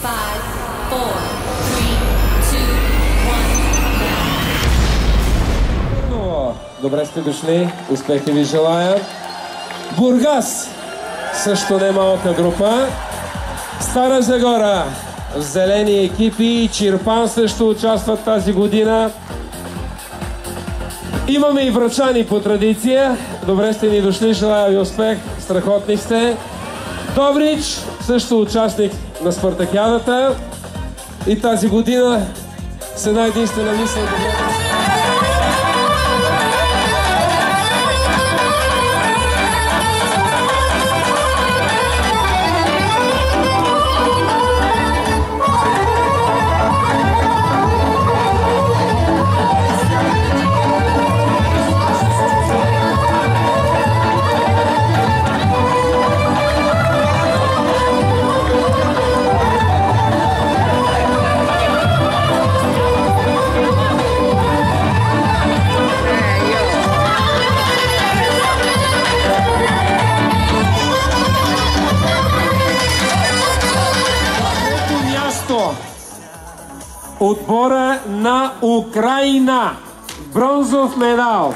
5, 4, 3, 2, 1. Добре сте дошли, успехи ви желая. Бургас, също не малка група. Стара Загора, зелени екипи, Чирпан също участват тази година. Имаме и врачани по традиция. Добре сте ни дошли, желая ви успех, страхотни сте. Добрич, също участник на Спартакиадата. И тази година с една единствена мисъл. Отбора на Украина. Бронзов медал.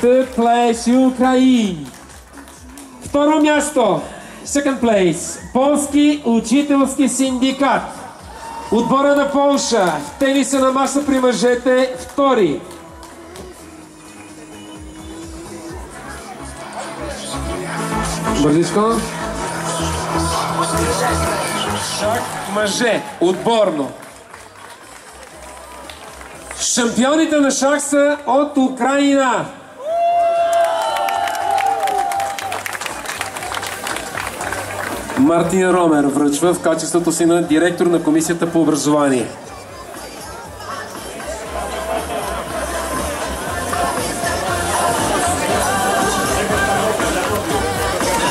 Third place, Украин. Второ място. Second place. Полски учителски синдикат. Отбора на Полша. Тениса на маса при мъжете. Втори. Бързичко. Шах мъже, отборно. Шампионите на шах са от Украина. Мартин Ромер връчва в качеството си на директор на Комисията по образование.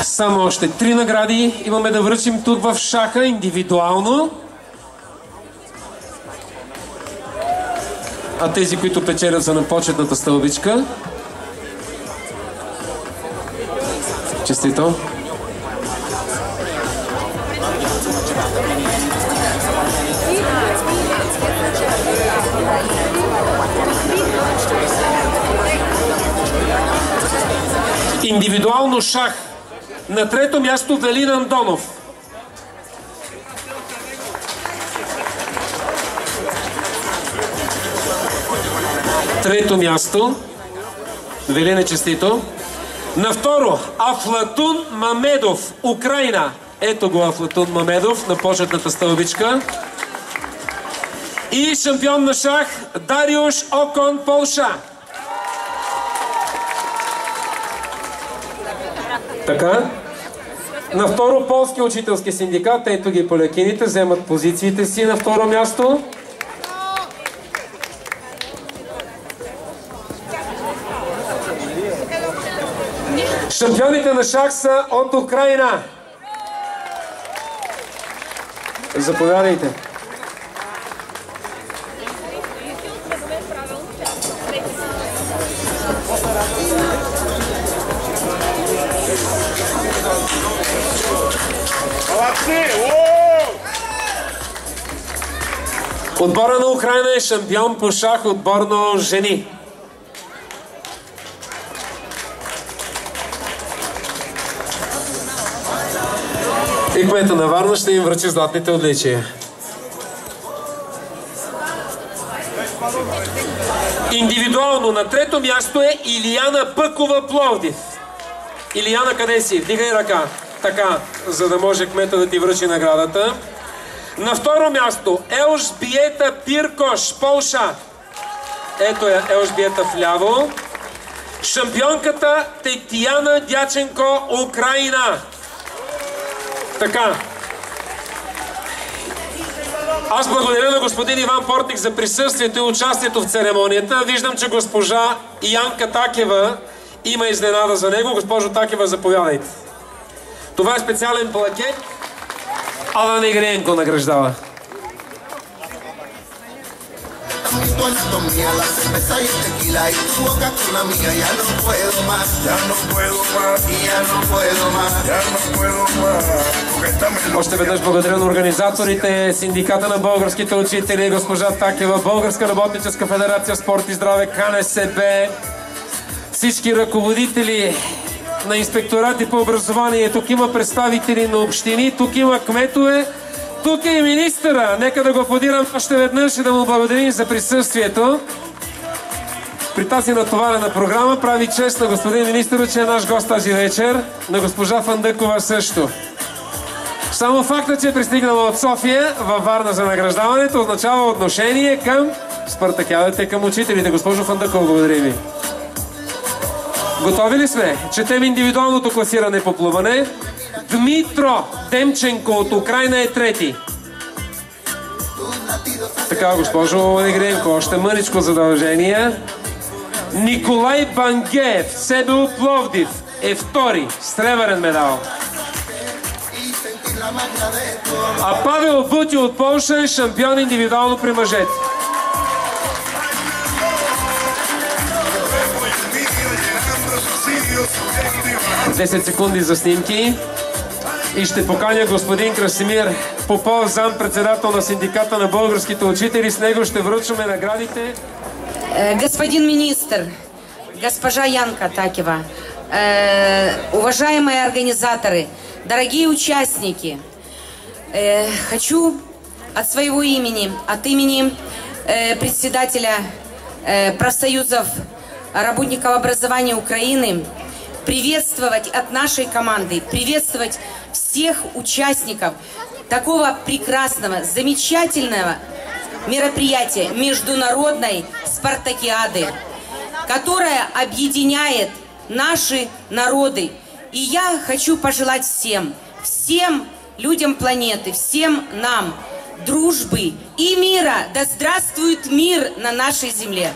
Само още 3 награди имаме да връчим тук в шаха индивидуално. А тези, които печелят, са на почетната стълбичка. Честито! Индивидуално шах. На трето място Велин Андонов. Трето място. Велин е честито. На второ Афлатун Мамедов, Украина. Ето го Афлатун Мамедов на почетната стълбичка. И шампион на шах Дариуш Окон, Полша. Така. На второ полски учителски синдикат, ето ги полякините, вземат позициите си на второ място. Шампионите на шах са от Украина. Заповядайте. Отбора на Украина е шампион по шах отборно жени. И кмета на Варна ще им връчи златните отличия. Индивидуално на трето място е Илияна Пъкова, Пловдив. Илияна, къде си? Вдигай ръка. Така, за да може кмета да ти връчи наградата. На второ място Елжбиета Пиркош, Полша. Ето е Елжбиета вляво. Шампионката Тетяна Дяченко, Украина. Така. Аз благодаря на господин Иван Портник за присъствието и участието в церемонията. Виждам, че госпожа Янка Такева има изненада за него. Госпожо Такева, заповядайте. Това е специален плакет. Ала Негренко награждава. Esto mía, la cerveza y el tequila y tu boca con la mía, ya no puedo más, ya no puedo más, y ya no puedo más, ya no puedo más, porque esta Още веднъж благодаря на организаторите, Синдиката на българските учители, госпожа Такева, Българска работническа федерация Спорт и здраве, КНСБ, всички ръководители на инспекторати по образование. Тук има представители на общини, тук има кметове, тук е и министъра. Нека да го аплодирам още веднъж и да му благодарим за присъствието. При тази натоварена програма прави чест на господин министър, че е наш гост тази вечер, на госпожа Фандъкова също. Само факта, че е пристигнала от София във Варна за награждаването, означава отношение към спартакиадата, към учителите. Госпожо Фандъкова, благодаря ви. Готови ли сме? Четем индивидуалното класиране по плуване. Дмитро Демченко от Украйна е трети. Така, госпожо Негренко, още мъничко задължение. Николай Бангеев, СБУ Пловдив, е втори, с сребърен медал. А Павел Бути от Полша е шампион индивидуално при мъжете. 10 секунди за снимки. И ще поканя господин Красимир Попов, зам-председател на Синдиката на българските учители. С него ще връчваме наградите. Господин министр, госпожа Янка Такева, уважаемые организаторы, дорогие участники, хочу от своего имени, от имени председателя профсоюзов работников образования Украины приветствовать от нашей команды, приветствовать всех участников такого прекрасного, замечательного мероприятия международной спартакиады, которая объединяет наши народы. И я хочу пожелать всем людям планеты, всем нам дружбы и мира. Да здравствует мир на нашей земле!